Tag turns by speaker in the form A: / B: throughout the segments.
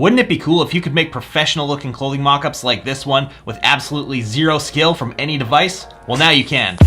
A: Wouldn't it be cool if you could make professional looking clothing mockups like this one with absolutely zero skill from any device? Well, now you can.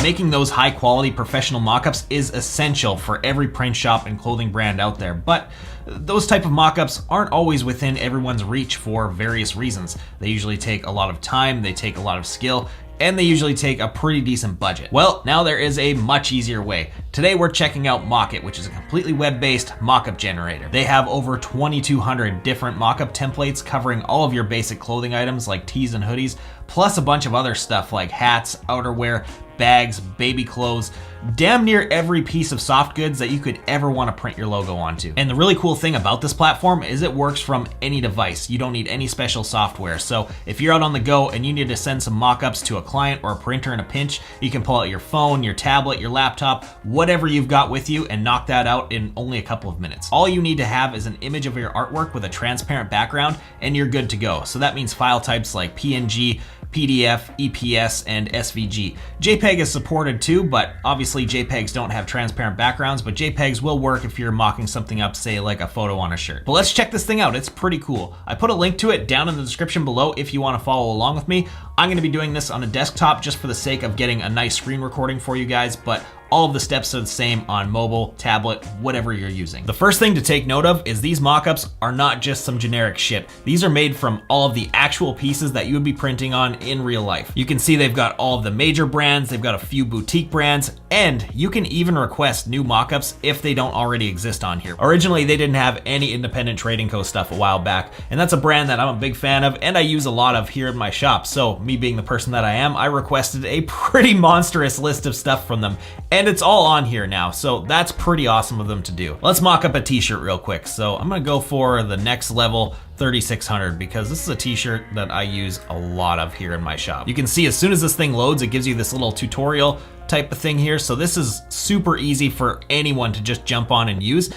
A: Making those high quality professional mockups is essential for every print shop and clothing brand out there, but those type of mockups aren't always within everyone's reach for various reasons. They usually take a lot of time, they take a lot of skill, and they usually take a pretty decent budget. Well, now there is a much easier way. Today we're checking out Mockit, which is a completely web-based mockup generator. They have over 2,200 different mockup templates covering all of your basic clothing items like tees and hoodies, plus a bunch of other stuff like hats, outerwear, bags, baby clothes, damn near every piece of soft goods that you could ever want to print your logo onto. And the really cool thing about this platform is it works from any device. You don't need any special software. So if you're out on the go and you need to send some mockups to a client or a printer in a pinch, you can pull out your phone, your tablet, your laptop, whatever you've got with you, and knock that out in only a couple of minutes. All you need to have is an image of your artwork with a transparent background and you're good to go. So that means file types like PNG, PDF, EPS, and SVG. JPEG is supported too, but obviously JPEGs don't have transparent backgrounds, but JPEGs will work if you're mocking something up, say like a photo on a shirt. But let's check this thing out, it's pretty cool. I put a link to it down in the description below if you want to follow along with me. I'm gonna be doing this on a desktop just for the sake of getting a nice screen recording for you guys, but all of the steps are the same on mobile, tablet, whatever you're using. The first thing to take note of is these mockups are not just some generic shit. These are made from all of the actual pieces that you would be printing on in real life. You can see they've got all of the major brands, they've got a few boutique brands, and you can even request new mockups if they don't already exist on here. Originally, they didn't have any independent trading co stuff a while back, and that's a brand that I'm a big fan of and I use a lot of here in my shop. So me being the person that I am, I requested a pretty monstrous list of stuff from them. And it's all on here now, so that's pretty awesome of them to do. Let's mock up a t-shirt real quick. So I'm gonna go for the next level 3600 because this is a t-shirt that I use a lot of here in my shop. You can see as soon as this thing loads, it gives you this little tutorial type of thing here. So this is super easy for anyone to just jump on and use.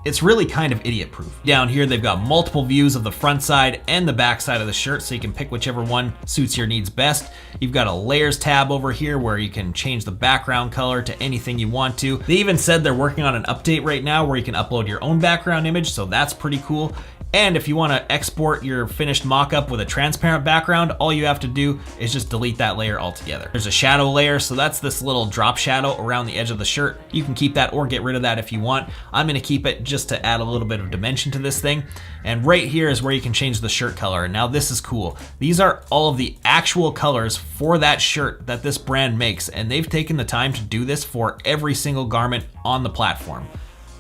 A: It's really kind of idiot proof. Down here, they've got multiple views of the front side and the back side of the shirt, so you can pick whichever one suits your needs best. You've got a layers tab over here where you can change the background color to anything you want to. They even said they're working on an update right now where you can upload your own background image, so that's pretty cool. And if you want to export your finished mock-up with a transparent background, all you have to do is just delete that layer altogether. There's a shadow layer, so that's this little drop shadow around the edge of the shirt. You can keep that or get rid of that if you want. I'm going to keep it just to add a little bit of dimension to this thing. And right here is where you can change the shirt color. Now this is cool. These are all of the actual colors for that shirt that this brand makes, and they've taken the time to do this for every single garment on the platform.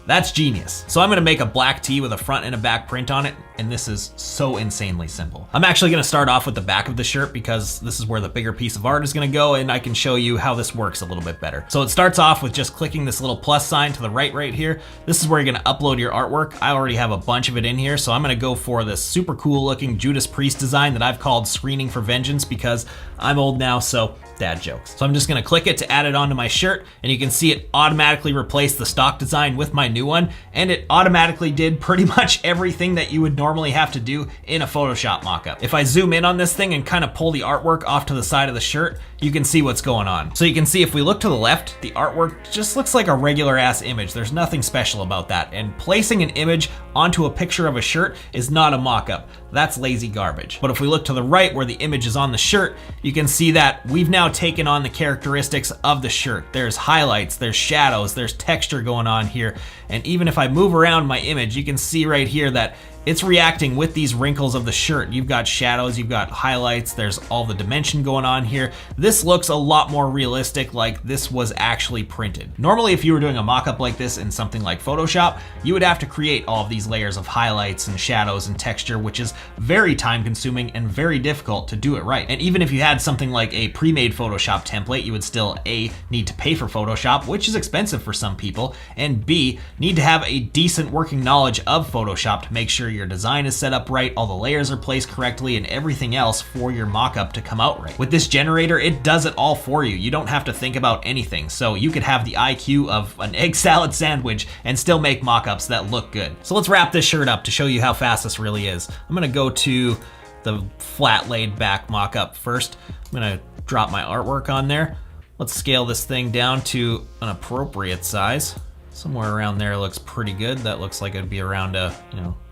A: That's genius. So I'm gonna make a black tee with a front and a back print on it, and this is so insanely simple. I'm actually gonna start off with the back of the shirt because this is where the bigger piece of art is gonna go, and I can show you how this works a little bit better. So it starts off with just clicking this little plus sign to the right here. This is where you're gonna upload your artwork. I already have a bunch of it in here, so I'm gonna go for this super cool looking Judas Priest design that I've called Screening for Vengeance because I'm old now, so dad jokes. So I'm just gonna click it to add it onto my shirt, and you can see it automatically replaced the stock design with my new one, and it automatically did pretty much everything that you would normally have to do in a Photoshop mockup. If I zoom in on this thing and kind of pull the artwork off to the side of the shirt, you can see what's going on. So you can see if we look to the left, the artwork just looks like a regular ass image. There's nothing special about that. And placing an image onto a picture of a shirt is not a mockup. That's lazy garbage. But if we look to the right where the image is on the shirt, you can see that we've now taken on the characteristics of the shirt. There's highlights, there's shadows, there's texture going on here. And even if I move around my image, you can see right here that it's reacting with these wrinkles of the shirt. You've got shadows, you've got highlights, there's all the dimension going on here. This looks a lot more realistic, like this was actually printed. Normally, if you were doing a mock-up like this in something like Photoshop, you would have to create all of these layers of highlights and shadows and texture, which is very time consuming and very difficult to do it right. And even if you had something like a pre-made Photoshop template, you would still A, need to pay for Photoshop, which is expensive for some people, and B, need to have a decent working knowledge of Photoshop to make sure your design is set up right, all the layers are placed correctly, and everything else for your mock-up to come out right. With this generator, it does it all for you. You don't have to think about anything. So you could have the IQ of an egg salad sandwich and still make mock-ups that look good. So let's wrap this shirt up to show you how fast this really is. I'm gonna go to the flat laid back mock-up first. I'm gonna drop my artwork on there. Let's scale this thing down to an appropriate size. Somewhere around there looks pretty good. That looks like it'd be around a,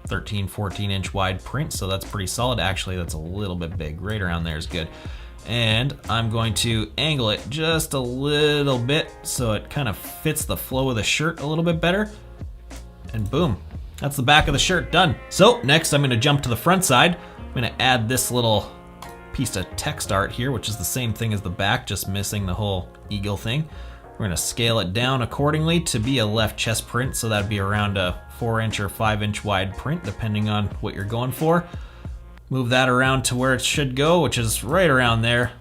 A: 13, 14 inch wide print. So that's pretty solid. Actually, that's a little bit big. Right around there is good. And I'm going to angle it just a little bit so it kind of fits the flow of the shirt a little bit better. And boom, that's the back of the shirt done. So next I'm gonna jump to the front side. I'm gonna add this little piece of text art here, which is the same thing as the back, just missing the whole eagle thing. We're gonna scale it down accordingly to be a left chest print, so that'd be around a 4-inch or 5-inch wide print, depending on what you're going for. Move that around to where it should go, which is right around there.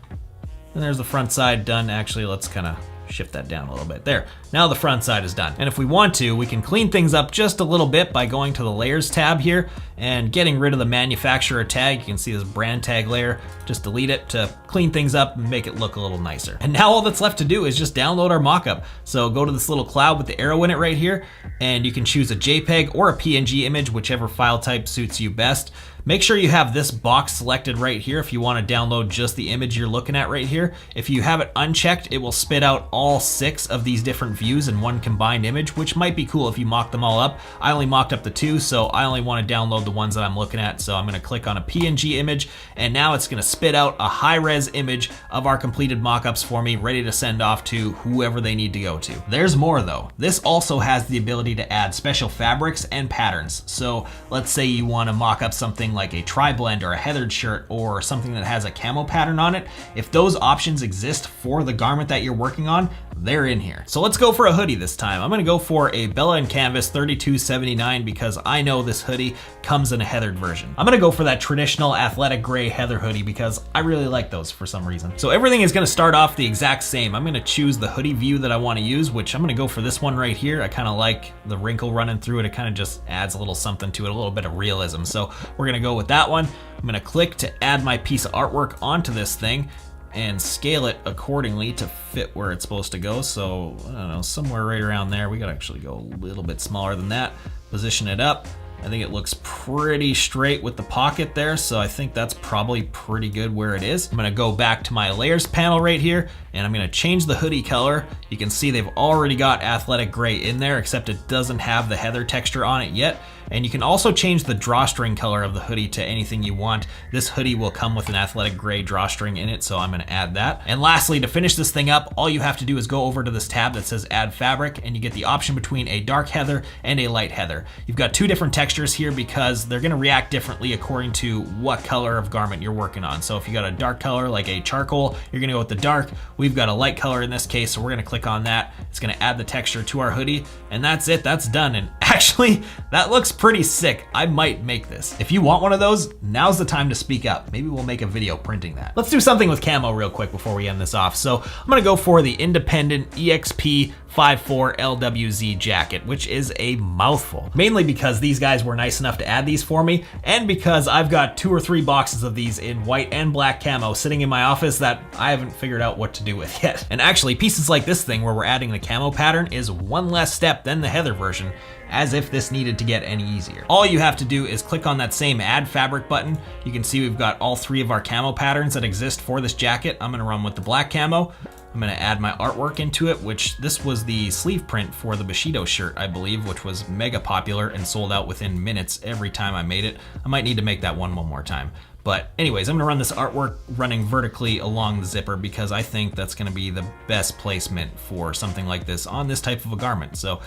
A: And there's the front side done. Actually, let's kind of shift that down a little bit. There, now the front side is done. And if we want to, we can clean things up just a little bit by going to the layers tab here and getting rid of the manufacturer tag. You can see this brand tag layer, just delete it to clean things up and make it look a little nicer. And now all that's left to do is just download our mockup. So go to this little cloud with the arrow in it right here, and you can choose a JPEG or a PNG image, whichever file type suits you best. Make sure you have this box selected right here if you want to download just the image you're looking at right here. If you have it unchecked, it will spit out all 6 of these different views in one combined image, which might be cool if you mock them all up. I only mocked up the 2, so I only want to download the ones that I'm looking at. So I'm going to click on a PNG image, and now it's going to spit out a high-res image of our completed mockups for me, ready to send off to whoever they need to go to. There's more though. This also has the ability to add special fabrics and patterns. So let's say you want to mock up something like a tri-blend or a heathered shirt or something that has a camo pattern on it. If those options exist for the garment that you're working on, they're in here. So let's go for a hoodie this time. I'm gonna go for a Bella & Canvas 3279 because I know this hoodie comes in a heathered version. I'm gonna go for that traditional athletic gray heather hoodie because I really like those for some reason. So everything is gonna start off the exact same. I'm gonna choose the hoodie view that I wanna use, which I'm gonna go for this one right here. I kinda like the wrinkle running through it. It kinda just adds a little something to it, a little bit of realism. So we're gonna go with that one. I'm gonna click to add my piece of artwork onto this thing and scale it accordingly to fit where it's supposed to go. So I don't know, somewhere right around there. We gotta actually go a little bit smaller than that. Position it up. I think it looks pretty straight with the pocket there, so I think that's probably pretty good where it is. I'm gonna go back to my layers panel right here, and I'm gonna change the hoodie color. You can see they've already got athletic gray in there, except it doesn't have the heather texture on it yet. And you can also change the drawstring color of the hoodie to anything you want. This hoodie will come with an athletic gray drawstring in it, so I'm gonna add that. And lastly, to finish this thing up, all you have to do is go over to this tab that says add fabric, and you get the option between a dark heather and a light heather. You've got 2 different textures here because they're gonna react differently according to what color of garment you're working on. So if you got a dark color like a charcoal, you're gonna go with the dark. We've got a light color in this case, so we're gonna click on that. It's gonna add the texture to our hoodie, and that's it, that's done. And actually, that looks pretty sick. I might make this. If you want one of those, now's the time to speak up. Maybe we'll make a video printing that. Let's do something with camo real quick before we end this off. So I'm gonna go for the Independent EXP 54 LWZ jacket, which is a mouthful. Mainly because these guys were nice enough to add these for me, and because I've got 2 or 3 boxes of these in white and black camo sitting in my office that I haven't figured out what to do with yet. And actually, pieces like this thing where we're adding the camo pattern is one less step than the heather version, as if this needed to get any easier. All you have to do is click on that same add fabric button. You can see we've got all 3 of our camo patterns that exist for this jacket. I'm gonna run with the black camo. I'm gonna add my artwork into it, which this was the sleeve print for the Bushido shirt, I believe, which was mega popular and sold out within minutes every time I made it. I might need to make that one more time. But anyways, I'm gonna run this artwork running vertically along the zipper because I think that's gonna be the best placement for something like this on this type of a garment. So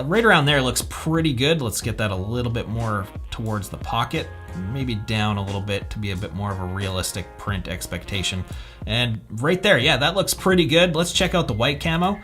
A: right around there looks pretty good. Let's get that a little bit more towards the pocket, maybe down a little bit to be a bit more of a realistic print expectation. And right there, yeah, that looks pretty good. Let's check out the white camo.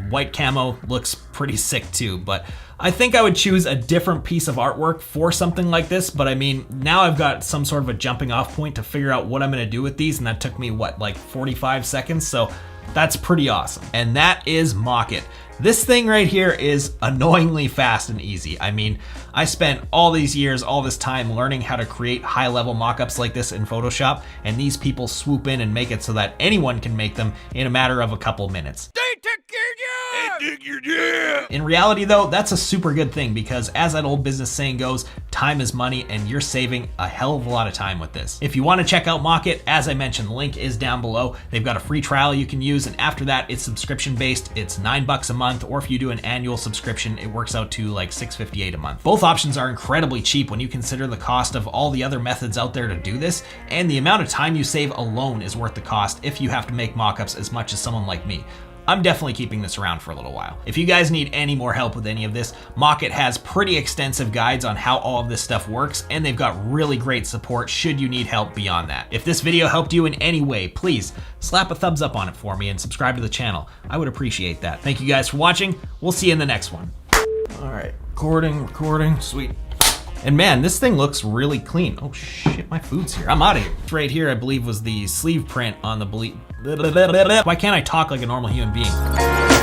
A: White camo looks pretty sick too, but I think I would choose a different piece of artwork for something like this. But I mean, now I've got some sort of a jumping off point to figure out what I'm gonna do with these, and that took me, what, like 45 seconds? So that's pretty awesome. And that is Mockit. This thing right here is annoyingly fast and easy. I mean, I spent all these years, all this time learning how to create high-level mockups like this in Photoshop, and these people swoop in and make it so that anyone can make them in a matter of a couple minutes.
B: They took care of you! dig your jam.
A: In reality though, that's a super good thing because as that old business saying goes, time is money and you're saving a hell of a lot of time with this. If you want to check out Mockit, as I mentioned, the link is down below. They've got a free trial you can use, and after that it's subscription based. It's $9 a month, or if you do an annual subscription, it works out to like $6.58 a month. Both options are incredibly cheap when you consider the cost of all the other methods out there to do this, and the amount of time you save alone is worth the cost if you have to make mockups as much as someone like me. I'm definitely keeping this around for a little while. If you guys need any more help with any of this, Mockit has pretty extensive guides on how all of this stuff works, and they've got really great support should you need help beyond that. If this video helped you in any way, please slap a thumbs up on it for me and subscribe to the channel. I would appreciate that. Thank you guys for watching. We'll see you in the next one. All right, recording, sweet. And man, this thing looks really clean. Oh shit, my food's here. I'm out of here. Right here, I believe, was the sleeve print on the Why can't I talk like a normal human being?